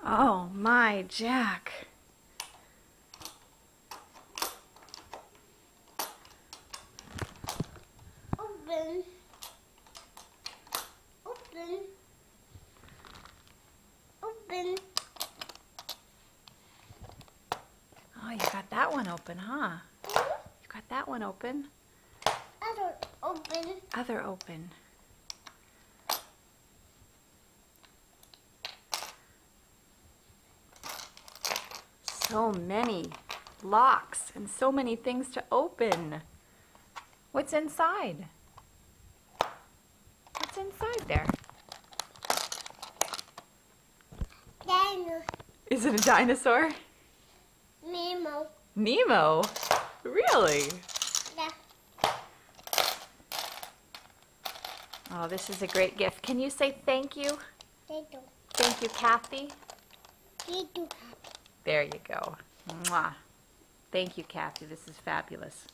Oh my, Jack. Open. Open. Open. Oh, you got that one open, huh? You got that one open. Other open. Other open. So many locks and so many things to open. What's inside? What's inside there? Dino. Is it a dinosaur? Nemo. Nemo? Really? Yeah. Oh, this is a great gift. Can you say thank you? Dino. Thank you, Kathy. Dino. There you go. Mwah. Thank you, Kathy. This is fabulous.